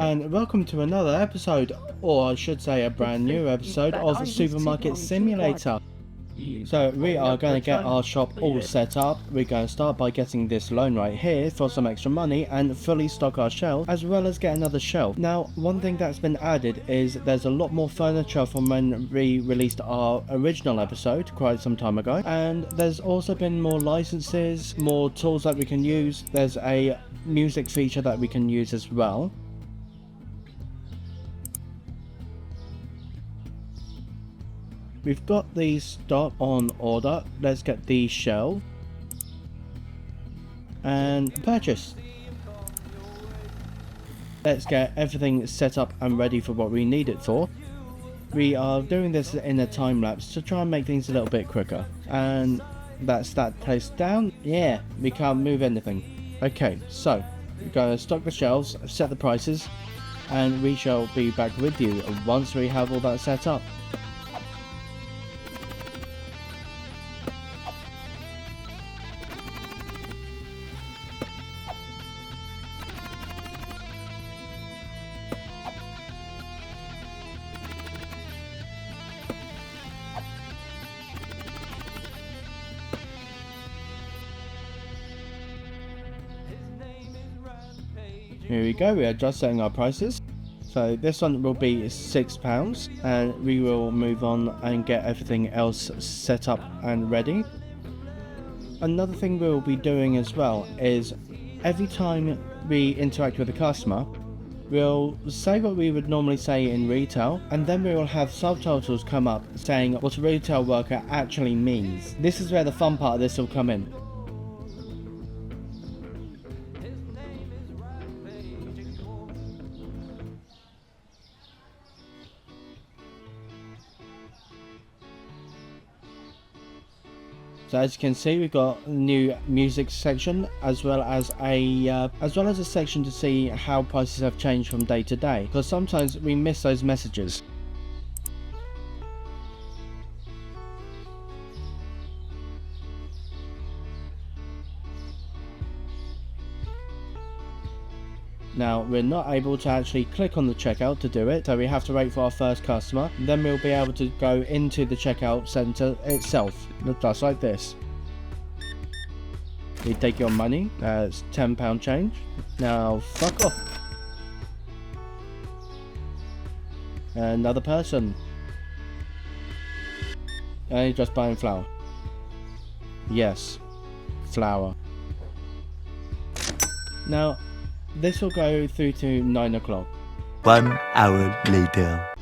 and welcome to another episode, or I should say a brand new episode of Supermarket Simulator. So we are going to get our shop all set up. We're going to start by getting this loan right here for some extra money and fully stock our shelf, as well as get another shelf. Now, one thing that's been added is there's a lot more furniture from when we released our original episode quite some time ago, and there's also been more licenses, more tools that we can use. There's a music feature that we can use as well. We've got the stock on order. Let's get the shelf and purchase. Let's get everything set up and ready for what we need it for. We are doing this in a time lapse to try and make things a little bit quicker. And that's that place down. Yeah, we can't move anything. Okay, so we're going to stock the shelves, set the prices, and we shall be back with you once we have all that set up. Here we go, we are just setting our prices. So this one will be £6 and we will move on and get everything else set up and ready. Another thing we will be doing as well is every time we interact with a customer, we'll say what we would normally say in retail, and then we will have subtitles come up saying what a retail worker actually means. This is where the fun part of this will come in. So as you can see, we've got a new music section as well as a section to see how prices have changed from day to day, because sometimes we miss those messages. Now, we're not able to actually click on the checkout to do it, so we have to wait for our first customer. Then we'll be able to go into the checkout center itself, just like this. You take your money, it's £10 change. Now, fuck off. Another person. And you're just buying flour. Yes, flour. Now, this will go through to 9 o'clock. 1 hour later.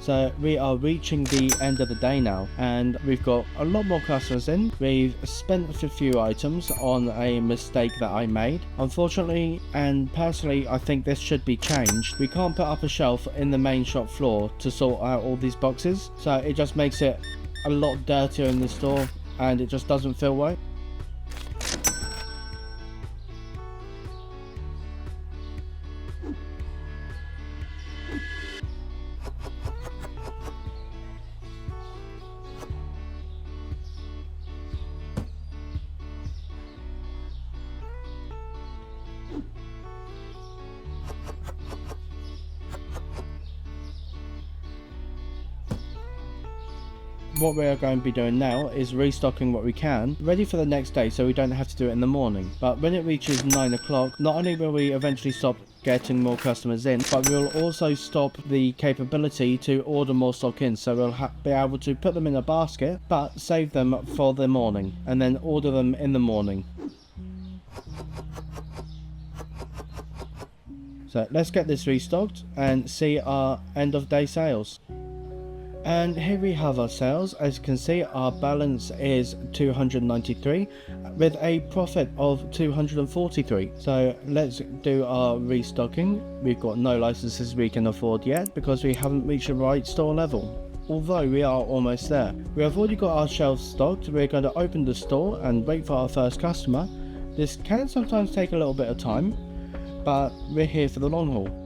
So we are reaching the end of the day now, and we've got a lot more customers in. We've spent a few items on a mistake that I made. Unfortunately, and personally, I think this should be changed. We can't put up a shelf in the main shop floor to sort out all these boxes, so it just makes it a lot dirtier in the store, and it just doesn't feel right. What we are going to be doing now is restocking what we can, ready for the next day so we don't have to do it in the morning. But when it reaches 9 o'clock, not only will we eventually stop getting more customers in, but we'll also stop the capability to order more stock in, so we'll be able to put them in a basket but save them for the morning and then order them in the morning. So let's get this restocked and see our end of day sales. And here we have our sales. As you can see, our balance is 293 with a profit of 243. So let's do our restocking. We've got no licenses we can afford yet because we haven't reached the right store level, although we are almost there. We have already got our shelves stocked. We're going to open the store and wait for our first customer. This can sometimes take a little bit of time, but we're here for the long haul.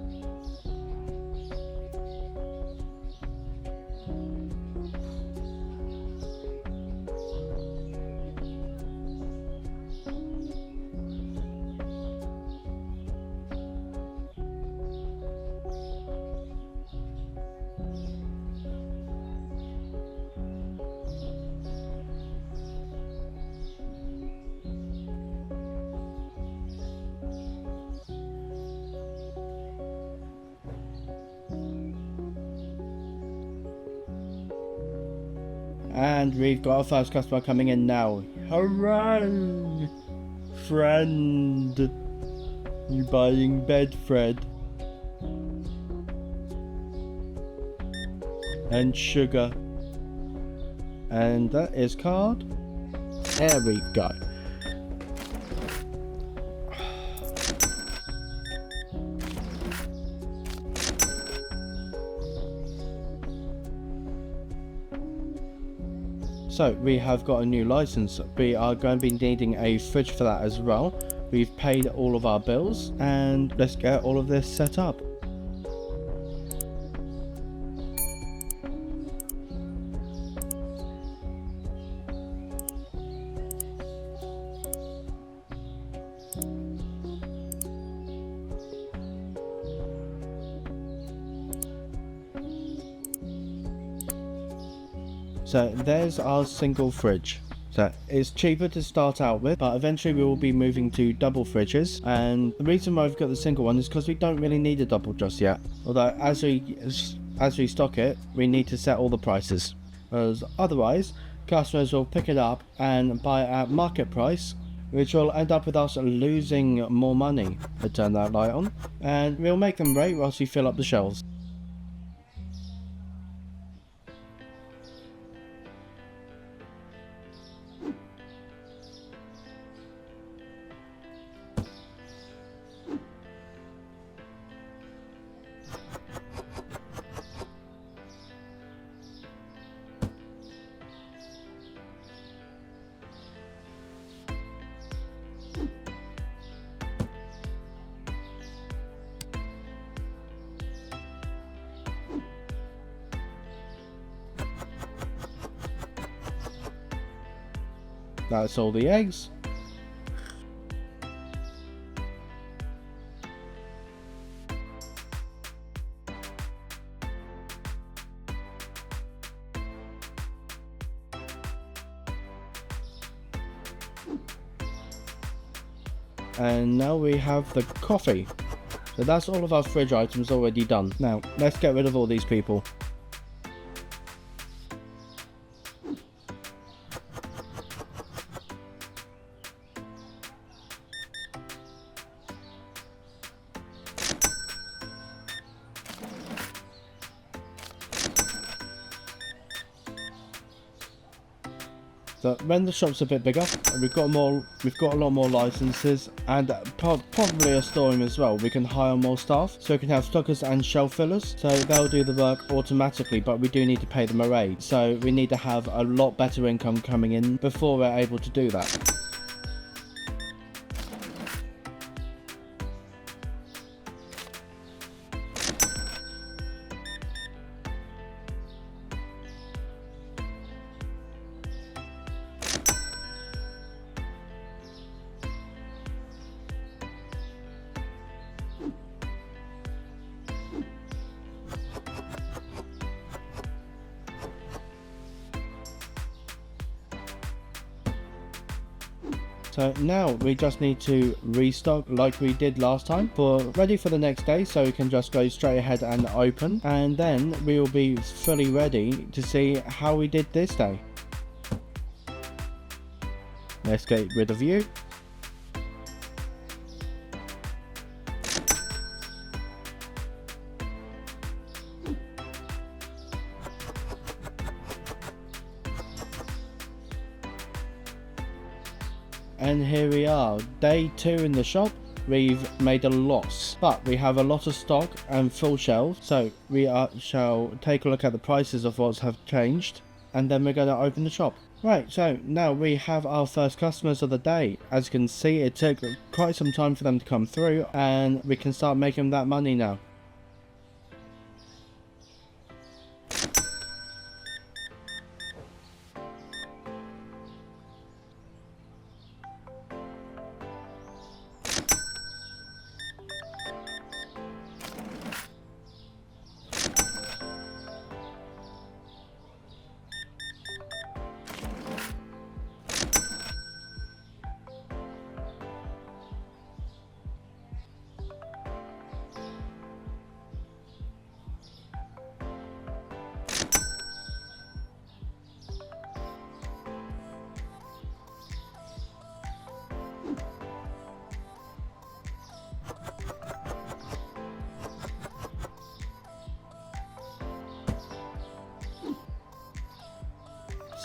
And we've got our first customer coming in now. Hooray! Friend. You buying bed, Fred? And sugar. And that is card. There we go. So we have got a new license. We are going to be needing a fridge for that as well. We've paid all of our bills and let's get all of this set up. So there's our single fridge. So it's cheaper to start out with, but eventually we will be moving to double fridges. And the reason why we've got the single one is because we don't really need a double just yet. Although as we stock it, we need to set all the prices. Because otherwise, customers will pick it up and buy it at market price, which will end up with us losing more money. I turn that light on, and we'll make them wait whilst we fill up the shelves. That's all the eggs. And now we have the coffee. So that's all of our fridge items already done. Now, let's get rid of all these people. So when the shop's a bit bigger, we've got a lot more licenses, and probably a storeroom as well. We can hire more staff, so we can have stockers and shelf fillers. So they'll do the work automatically, but we do need to pay them a rate. So we need to have a lot better income coming in before we're able to do that. So now we just need to restock like we did last time, ready for the next day, so we can just go straight ahead and open, and then we will be fully ready to see how we did this day. Let's get rid of you. And here we are, day 2 in the shop. We've made a loss, but we have a lot of stock and full shelves, so we shall take a look at the prices of what have changed, and then we're going to open the shop. Right, so now we have our first customers of the day. As you can see, it took quite some time for them to come through, and we can start making that money now.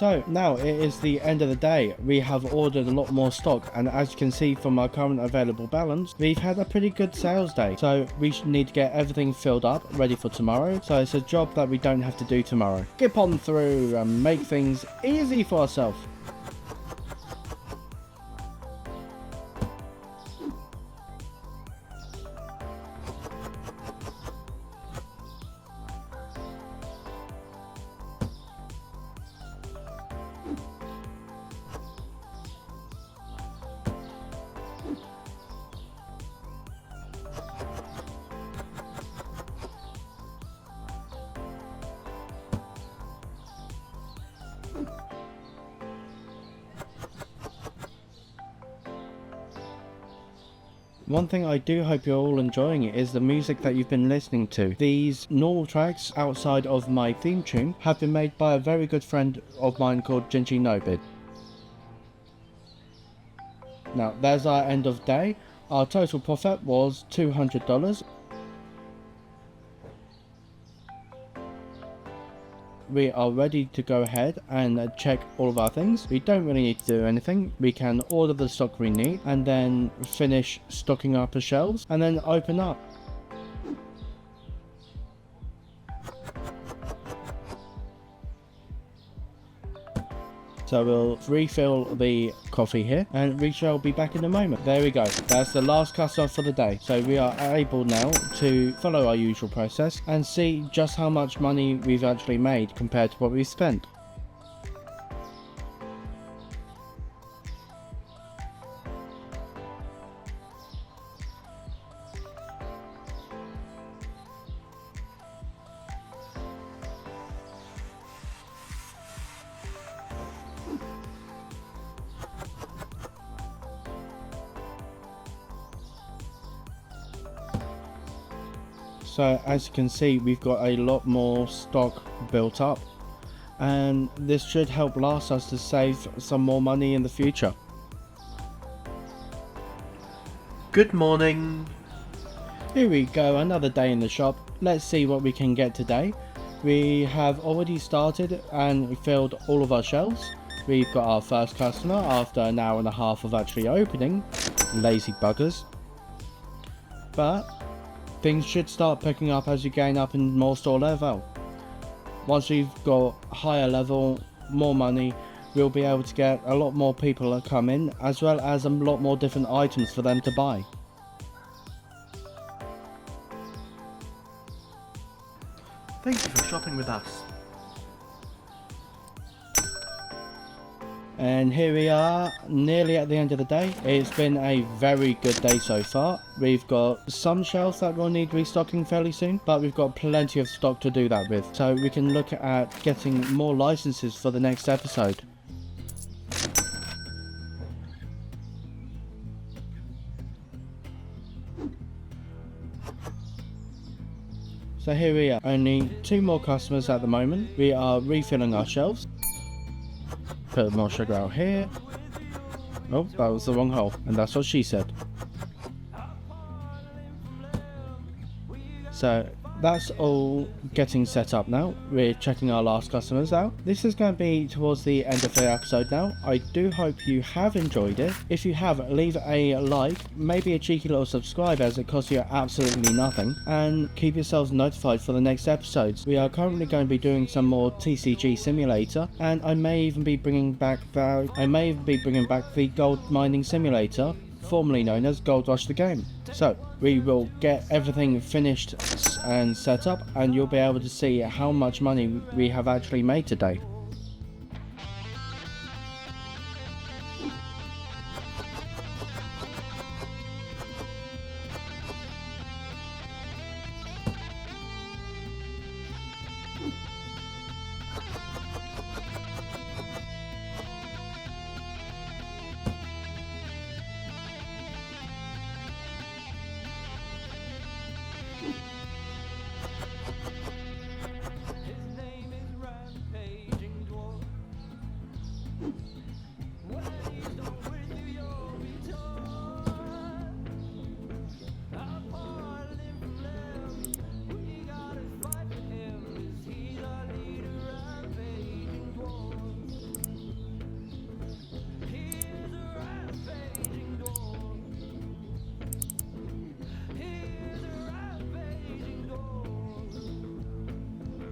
So now it is the end of the day. We have ordered a lot more stock, and as you can see from our current available balance, we've had a pretty good sales day. So we should need to get everything filled up, ready for tomorrow. So it's a job that we don't have to do tomorrow. Skip on through and make things easy for ourselves. One thing I do hope you're all enjoying is the music that you've been listening to. These normal tracks outside of my theme tune have been made by a very good friend of mine called Gingy Nobid. Now there's our end of day. Our total profit was $200. We are ready to go ahead and check all of our things. We don't really need to do anything. We can order the stock we need and then finish stocking up the shelves and then open up. So we'll refill the coffee here and we shall be back in a moment. There we go. That's the last customer for the day. So we are able now to follow our usual process and see just how much money we've actually made compared to what we spent. So as you can see, we've got a lot more stock built up, and this should help last us to save some more money in the future. Good morning. Here we go, another day in the shop. Let's see what we can get today. We have already started and filled all of our shelves. We've got our first customer after an hour and a half of actually opening. Lazy buggers. But things should start picking up as you gain up in more store level. Once we've got higher level, more money, we'll be able to get a lot more people to come in, as well as a lot more different items for them to buy. Thank you for shopping with us. And here we are, nearly at the end of the day. It's been a very good day so far. We've got some shelves that will need restocking fairly soon, but we've got plenty of stock to do that with. So we can look at getting more licenses for the next episode. So here we are, only 2 more customers at the moment. We are refilling our shelves. Put more sugar out here. Oh, that was the wrong hole, and that's what she said. So that's all getting set up now. We're checking our last customers out. This is going to be towards the end of the episode now. I do hope you have enjoyed it. If you have, leave a like, maybe a cheeky little subscribe, as it costs you absolutely nothing, and keep yourselves notified for the next episodes. We are currently going to be doing some more TCG Simulator, and I may even be bringing back the gold mining simulator, formerly known as Gold Rush the game. So we will get everything finished and set up, and you'll be able to see how much money we have actually made today.